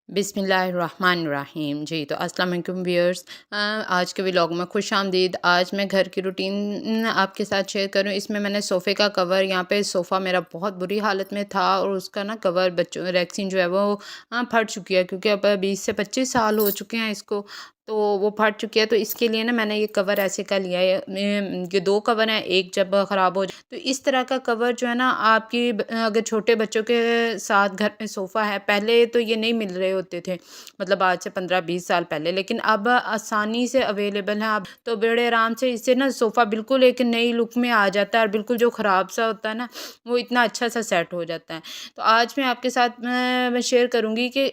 बिस्मिल्लाहिर्रहमानिर्रहीम। जी तो अस्सलाम वालेकुम व्यूअर्स, आज के व्लॉग में खुश आमदीद। आज मैं घर की रूटीन आपके साथ शेयर करूं। इसमें मैंने सोफ़े का कवर, यहाँ पे सोफ़ा मेरा बहुत बुरी हालत में था और उसका ना कवर बच्चों रेक्सिन जो है वो फट चुकी है, क्योंकि अब 20 से 25 साल हो चुके हैं इसको, तो वो फट चुकी है। तो इसके लिए ना मैंने ये कवर ऐसे का लिया है। ये 2 कवर हैं, एक जब ख़राब हो जाए तो इस तरह का कवर जो है ना आपकी अगर छोटे बच्चों के साथ घर में सोफ़ा है, पहले तो ये नहीं मिल रहे होते थे, मतलब आज से 15-20 साल पहले, लेकिन अब आसानी से अवेलेबल है। अब तो बड़े आराम से इससे ना सोफ़ा बिल्कुल एक नई लुक में आ जाता है और बिल्कुल जो ख़राब सा होता है ना वो इतना अच्छा सा सेट हो जाता है। तो आज मैं आपके साथ मैं शेयर करूँगी कि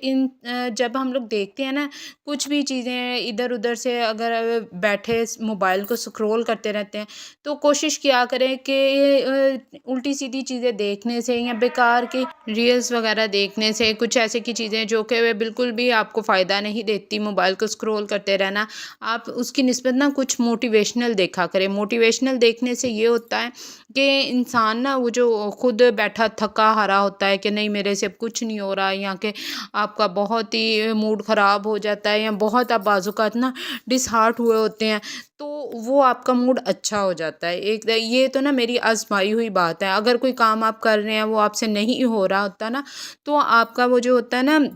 जब हम लोग देखते हैं ना कुछ भी चीज़ें इधर-उधर से, अगर बैठे मोबाइल को स्क्रॉल करते रहते हैं, तो कोशिश किया करें कि उल्टी-सीधी चीज़ें देखने से या बेकार की रील्स वगैरह देखने से, कुछ ऐसे की चीज़ें जो कि बिल्कुल भी आपको फ़ायदा नहीं देती, मोबाइल को स्क्रॉल करते रहना, आप उसकी निस्बत ना कुछ मोटिवेशनल देखा करें। मोटिवेशनल देखने से ये होता है कि इंसान ना वो जो खुद बैठा थका-हारा होता है कि नहीं मेरे से अब कुछ नहीं हो रहा है, या कि आपका बहुत ही मूड ख़राब हो जाता है, या बहुत आप बाज़-औक़ात ना डिसहार्ट हुए होते हैं, तो वो आपका मूड अच्छा हो जाता है। एक ये तो ना मेरी आज़माई हुई बात है। अगर कोई काम आप कर रहे हैं वो आपसे नहीं हो रहा होता ना, तो आपका वो जो होता है ना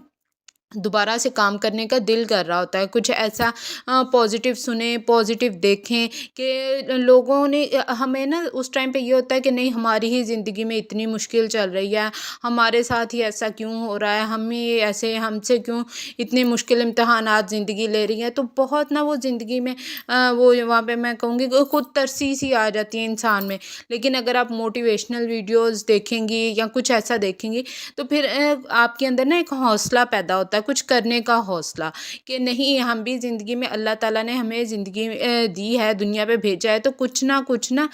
दोबारा से काम करने का दिल कर रहा होता है। कुछ ऐसा पॉज़िटिव सुनें, पॉज़िटिव देखें कि लोगों ने हमें ना उस टाइम पे ये होता है कि नहीं हमारी ही ज़िंदगी में इतनी मुश्किल चल रही है, हमारे साथ ही ऐसा क्यों हो रहा है, हमें ये ऐसे हमसे क्यों इतने मुश्किल इम्तिहानात ज़िंदगी ले रही है। तो बहुत ना वो ज़िंदगी में वो वहाँ पे मैं कहूँगी कि खुद तरसी सी आ जाती है इंसान में। लेकिन अगर आप मोटिवेशनल वीडियोज़ देखेंगी या कुछ ऐसा देखेंगी, तो फिर आपके अंदर ना एक हौसला पैदा होता है, कुछ करने का हौसला, कि नहीं हम भी ज़िंदगी में, अल्लाह ताला ने हमें ज़िंदगी दी है, दुनिया पे भेजा है, तो कुछ ना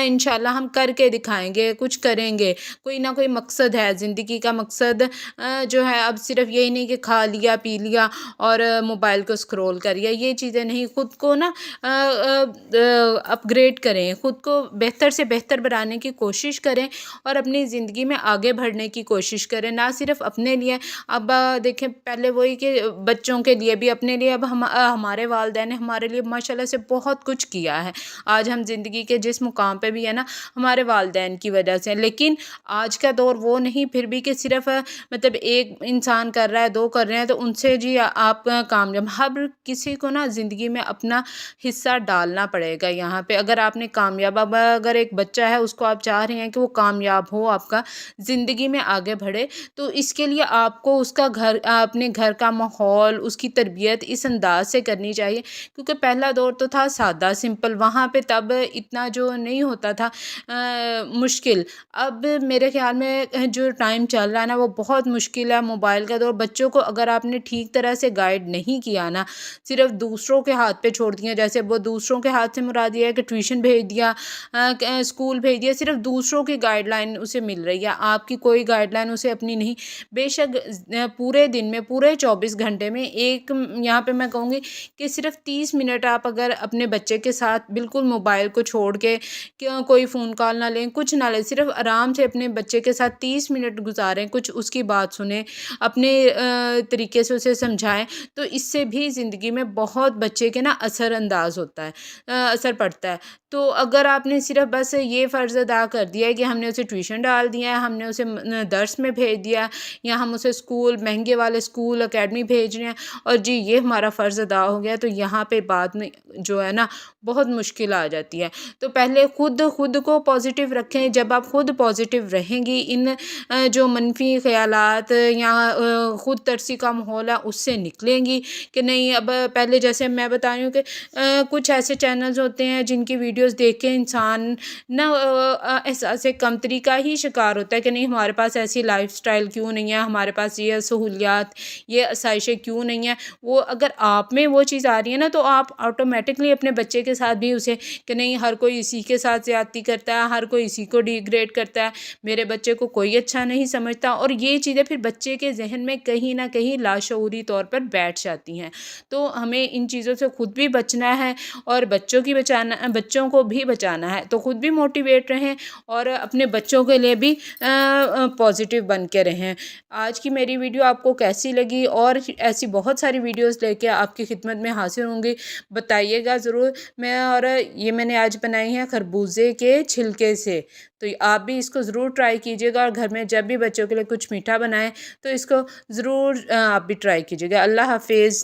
इंशाल्लाह हम करके दिखाएँगे, कुछ करेंगे। कोई ना कोई मकसद है ज़िंदगी का। मकसद जो है अब सिर्फ़ यही नहीं कि खा लिया, पी लिया और मोबाइल को स्क्रॉल कर लिया, ये चीज़ें नहीं। खुद को ना अपग्रेड करें, खुद को बेहतर से बेहतर बनाने की कोशिश करें और अपनी ज़िंदगी में आगे बढ़ने की कोशिश करें, ना सिर्फ़ अपने लिए। अब देखें पहले वही कि बच्चों के लिए भी, अपने लिए, अब हमारे वालिदैन ने हमारे लिए माशाल्लाह से बहुत कुछ किया है। आज हम ज़िंदगी के जिस मुकाम पे भी है ना, हमारे वालिदैन की वजह से। लेकिन आज का दौर वो नहीं फिर भी कि सिर्फ़ मतलब एक इंसान कर रहा है, 2 कर रहे हैं तो उनसे जी आप कामयाब। हर किसी को ना ज़िंदगी में अपना हिस्सा डालना पड़ेगा यहाँ पे। अगर आपने कामयाब, अब अगर एक बच्चा है उसको आप चाह रहे हैं कि वो कामयाब हो, आपका ज़िंदगी में आगे बढ़े, तो इसके लिए आपको उसका घर, अपने घर का माहौल, उसकी तरबियत इस अंदाज़ से करनी चाहिए, क्योंकि पहला दौर तो था सादा सिंपल, वहाँ पे तब इतना जो नहीं होता था मुश्किल। अब मेरे ख़्याल में जो टाइम चल रहा है ना वो बहुत मुश्किल है, मोबाइल का दौर। बच्चों को अगर आपने ठीक तरह से गाइड नहीं किया ना, सिर्फ़ दूसरों के हाथ पे छोड़ दिया, जैसे वो दूसरों के हाथ से मुराद ये है कि ट्यूशन भेज दिया, स्कूल भेज दिया, सिर्फ़ दूसरों की गाइडलाइन उसे मिल रही है, आपकी कोई गाइडलाइन उसे अपनी नहीं। बेशक पूरे दिन में, पूरे 24 घंटे में एक यहाँ पे मैं कहूँगी कि सिर्फ़ 30 मिनट आप अगर अपने बच्चे के साथ बिल्कुल मोबाइल को छोड़ के, क्यों कोई फ़ोन कॉल ना लें, कुछ ना लें, सिर्फ़ आराम से अपने बच्चे के साथ 30 मिनट गुज़ारें, कुछ उसकी बात सुनें, अपने तरीके से उसे समझाएँ, तो इससे भी ज़िंदगी में बहुत बच्चे के ना असरअंदाज़ होता है, असर पड़ता है। तो अगर आपने सिर्फ़ बस ये फ़र्ज़ अदा कर दिया है कि हमने उसे ट्यूशन डाल दिया है, हमने उसे दर्स में भेज दिया, या हम उसे स्कूल, महंगे वाले स्कूल, अकेडमी भेज रहे हैं और जी ये हमारा फ़र्ज़ अदा हो गया, तो यहाँ पे बाद में जो है ना बहुत मुश्किल आ जाती है। तो पहले खुद को पॉज़िटिव रखें। जब आप खुद पॉज़िटिव रहेंगी, इन जो मनफ़ी ख़यालात या खुद तरसी का माहौल है उससे निकलेंगी कि नहीं। अब पहले जैसे मैं बता रही हूँ कि कुछ ऐसे चैनल्स होते हैं जिनकी वीडियोज़ देख के इंसान ना एहसास-ए कमतरी का ही शिकार होता है कि नहीं हमारे पास ऐसी लाइफ़स्टाइल क्यों नहीं है, हमारे पास ये सहूलियात, ये आसाइशें क्यों नहीं हैं। वो अगर आप में वो चीज़ आ रही है ना, तो आप ऑटोमेटिकली अपने बच्चे के साथ भी उसे कि नहीं हर कोई इसी के साथ ज़्यादती करता है, हर कोई इसी को डिग्रेड करता है, मेरे बच्चे को कोई अच्छा नहीं समझता, और ये चीज़ें फिर बच्चे के ज़हन में कहीं न कहीं लाशऊरी तौर पर बैठ जाती हैं। तो हमें इन चीज़ों से खुद भी बचना है और बच्चों को भी बचाना है। तो खुद भी मोटिवेट रहें और अपने बच्चों के लिए भी पॉज़िटिव बन के रहें। आज की मेरी वीडियो आपको कैसी کیسی لگی، اور ایسی بہت ساری ویڈیوز لے کے آپ کی خدمت میں حاضر ہوں گی، بتائیے گا ضرور۔ اور یہ میں نے آج بنائی ہے خربوزے کے چھلکے سے، تو آپ بھی اس کو ضرور ٹرائی کیجیے گا، اور گھر میں جب بھی بچوں کے لیے کچھ میٹھا بنائیں تو اس کو ضرور آپ بھی ٹرائی کیجیے گا۔ اللہ حافظ۔